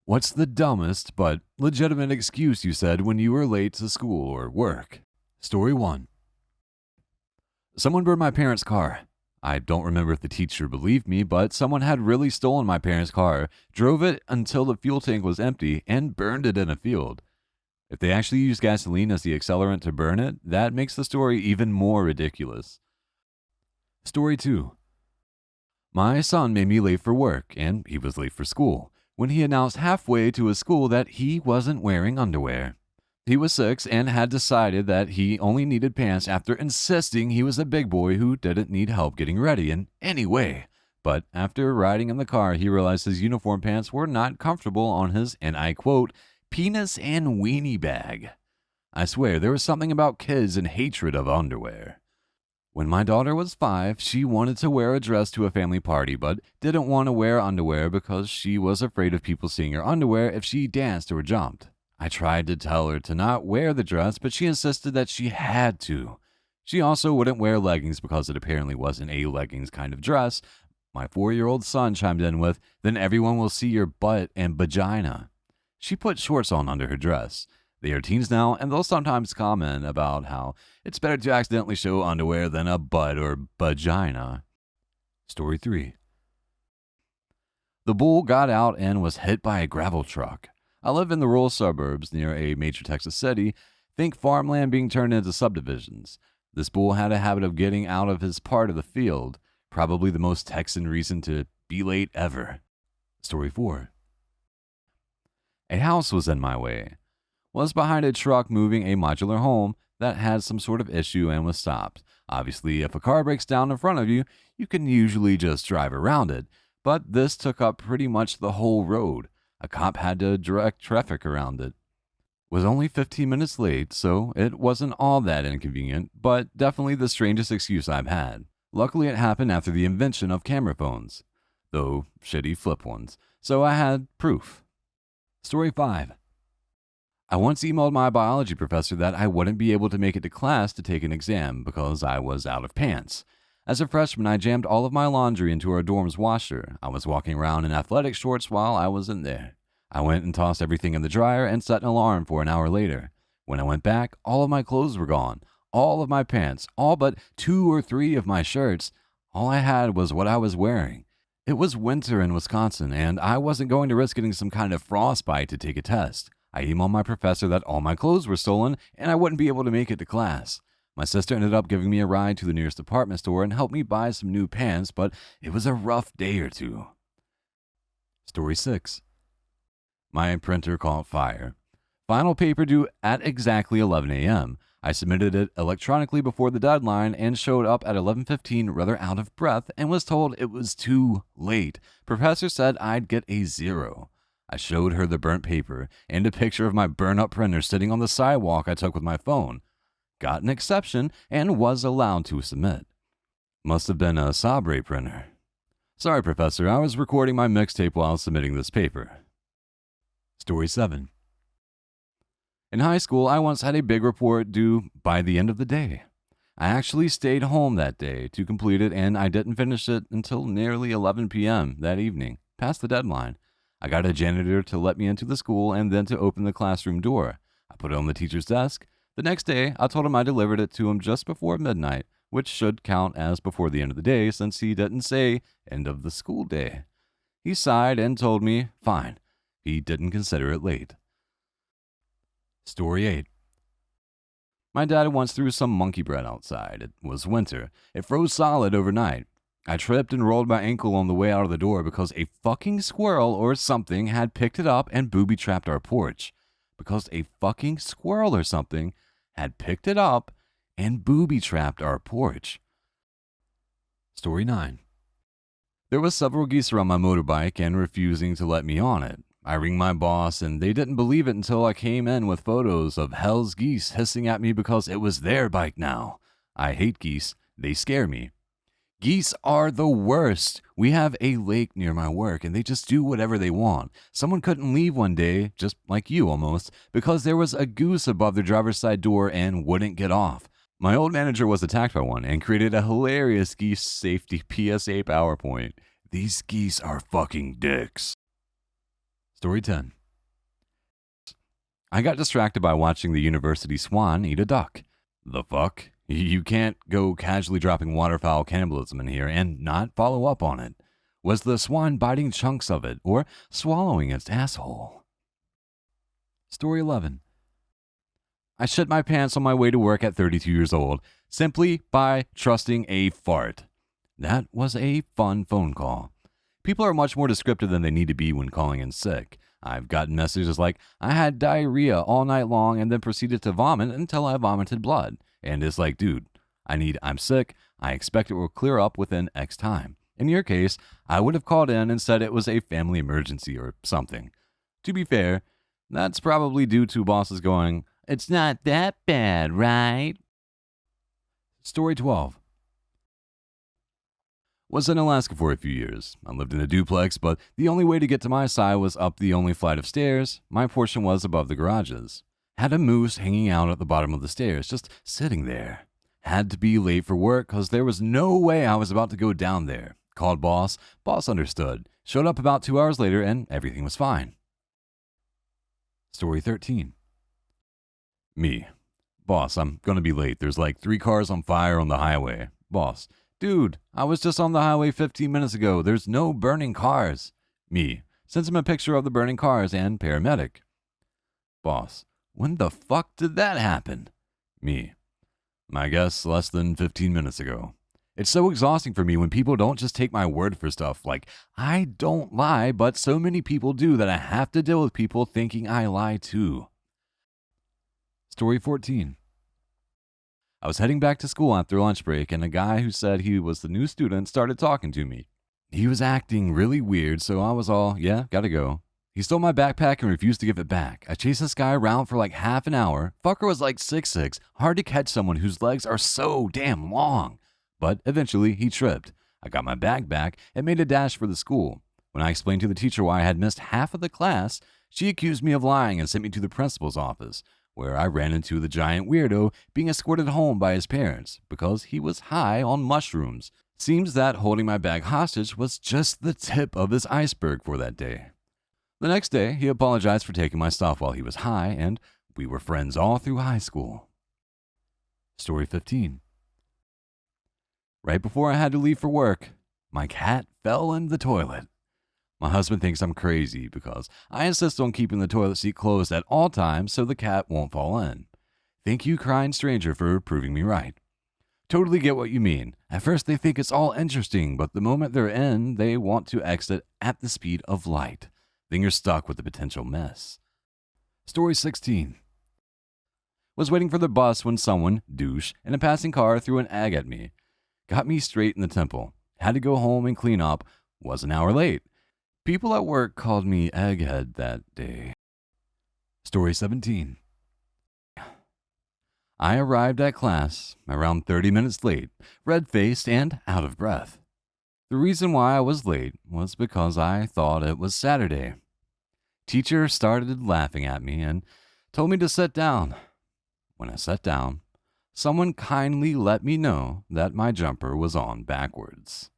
What's the dumbest but legitimate excuse you said when you were late to school or work? Story 1. Someone burned my parents' car. I don't remember if the teacher believed me, but someone had really stolen my parents' car, drove it until the fuel tank was empty, and burned it in a field. If they actually used gasoline as the accelerant to burn it, that makes the story even more ridiculous. Story 2. My son made me late for work, and he was late for school, when he announced halfway to his school that he wasn't wearing underwear. He was 6 and had decided that he only needed pants after insisting he was a big boy who didn't need help getting ready in any way. But after riding in the car, he realized his uniform pants were not comfortable on his, and I quote, penis and weenie bag. I swear, there was something about kids and hatred of underwear. When my daughter was 5, she wanted to wear a dress to a family party, but didn't want to wear underwear because she was afraid of people seeing her underwear if she danced or jumped. I tried to tell her to not wear the dress, but she insisted that she had to. She also wouldn't wear leggings because it apparently wasn't a leggings kind of dress. My 4-year-old son chimed in with, then everyone will see your butt and vagina. She put shorts on under her dress. They are teens now, and they'll sometimes comment about how it's better to accidentally show underwear than a butt or vagina. Story 3. The bull got out and was hit by a gravel truck. I live in the rural suburbs near a major Texas city. Think farmland being turned into subdivisions. This bull had a habit of getting out of his part of the field, probably the most Texan reason to be late ever. Story 4. A house was in my way. Was behind a truck moving a modular home that had some sort of issue and was stopped. Obviously, if a car breaks down in front of you, you can usually just drive around it, but this took up pretty much the whole road. A cop had to direct traffic around it. Was only 15 minutes late, so it wasn't all that inconvenient, but definitely the strangest excuse I've had. Luckily, it happened after the invention of camera phones, though shitty flip ones, so I had proof. Story 5. I once emailed my biology professor that I wouldn't be able to make it to class to take an exam because I was out of pants. As a freshman, I jammed all of my laundry into our dorm's washer. I was walking around in athletic shorts while I was in there. I went and tossed everything in the dryer and set an alarm for an hour later. When I went back, all of my clothes were gone. All of my pants, all but 2 or 3 of my shirts. All I had was what I was wearing. It was winter in Wisconsin, and I wasn't going to risk getting some kind of frostbite to take a test. I emailed my professor that all my clothes were stolen and I wouldn't be able to make it to class. My sister ended up giving me a ride to the nearest department store and helped me buy some new pants, but it was a rough day or two. Story 6. My printer caught fire. Final paper due at exactly 11 a.m. I submitted it electronically before the deadline and showed up at 11:15 rather out of breath and was told it was too late. Professor said I'd get a 0. I showed her the burnt paper and a picture of my burn-up printer sitting on the sidewalk I took with my phone. Got an exception and was allowed to submit. Must have been a Sabre printer. Sorry, Professor, I was recording my mixtape while submitting this paper. Story 7. In high school, I once had a big report due by the end of the day. I actually stayed home that day to complete it, and I didn't finish it until nearly 11 p.m. that evening, past the deadline. I got a janitor to let me into the school and then to open the classroom door. I put it on the teacher's desk. The next day, I told him I delivered it to him just before midnight, which should count as before the end of the day since he didn't say end of the school day. He sighed and told me, fine. He didn't consider it late. Story 8. My dad once threw some monkey bread outside. It was winter. It froze solid overnight. I tripped and rolled my ankle on the way out of the door because a fucking squirrel or something had picked it up and booby-trapped our porch. Because a fucking squirrel or something had picked it up and booby-trapped our porch. Story 9. There was several geese around my motorbike and refusing to let me on it. I ring my boss and they didn't believe it until I came in with photos of hell's geese hissing at me because it was their bike now. I hate geese. They scare me. Geese are the worst. We have a lake near my work and they just do whatever they want. Someone couldn't leave one day, just like you almost, because there was a goose above their driver's side door and wouldn't get off. My old manager was attacked by one and created a hilarious geese safety PSA PowerPoint. These geese are fucking dicks. Story 10. I got distracted by watching the university swan eat a duck. The fuck? You can't go casually dropping waterfowl cannibalism in here and not follow up on it. Was the swan biting chunks of it or swallowing its asshole? Story 11. I shit my pants on my way to work at 32 years old simply by trusting a fart. That was a fun phone call. People are much more descriptive than they need to be when calling in sick. I've gotten messages like, I had diarrhea all night long and then proceeded to vomit until I vomited blood. And it's like, dude, I'm sick. I expect it will clear up within X time. In your case, I would have called in and said it was a family emergency or something. To be fair, that's probably due to bosses going, it's not that bad, right? Story 12. Was in Alaska for a few years. I lived in a duplex, but the only way to get to my side was up the only flight of stairs. My portion was above the garages. Had a moose hanging out at the bottom of the stairs, just sitting there. Had to be late for work because there was no way I was about to go down there. Called boss. Boss understood. Showed up about 2 hours later and everything was fine. Story 13. Me. Boss, I'm gonna be late. There's like 3 cars on fire on the highway. Boss. Dude, I was just on the highway 15 minutes ago. There's no burning cars. Me. Sends him a picture of the burning cars and paramedic. Boss. When the fuck did that happen? Me. My guess, less than 15 minutes ago. It's so exhausting for me when people don't just take my word for stuff. Like, I don't lie, but so many people do that I have to deal with people thinking I lie too. Story 14. I was heading back to school after lunch break, and a guy who said he was the new student started talking to me. He was acting really weird, so I was all, yeah, gotta go. He stole my backpack and refused to give it back. I chased this guy around for like half an hour. Fucker was like 6'6", hard to catch someone whose legs are so damn long. But eventually, he tripped. I got my bag back and made a dash for the school. When I explained to the teacher why I had missed half of the class, she accused me of lying and sent me to the principal's office, where I ran into the giant weirdo being escorted home by his parents because he was high on mushrooms. Seems that holding my bag hostage was just the tip of his iceberg for that day. The next day, he apologized for taking my stuff while he was high, and we were friends all through high school. Story 15. Right before I had to leave for work, my cat fell in the toilet. My husband thinks I'm crazy because I insist on keeping the toilet seat closed at all times so the cat won't fall in. Thank you, kind stranger, for proving me right. Totally get what you mean. At first they think it's all interesting, but the moment they're in, they want to exit at the speed of light. Then you're stuck with the potential mess. Story 16. Was waiting for the bus when someone, douche, in a passing car threw an egg at me. Got me straight in the temple. Had to go home and clean up. Was an hour late. People at work called me egghead that day. Story 17. I arrived at class around 30 minutes late, red-faced and out of breath. The reason why I was late was because I thought it was Saturday. Teacher started laughing at me and told me to sit down. When I sat down, someone kindly let me know that my jumper was on backwards.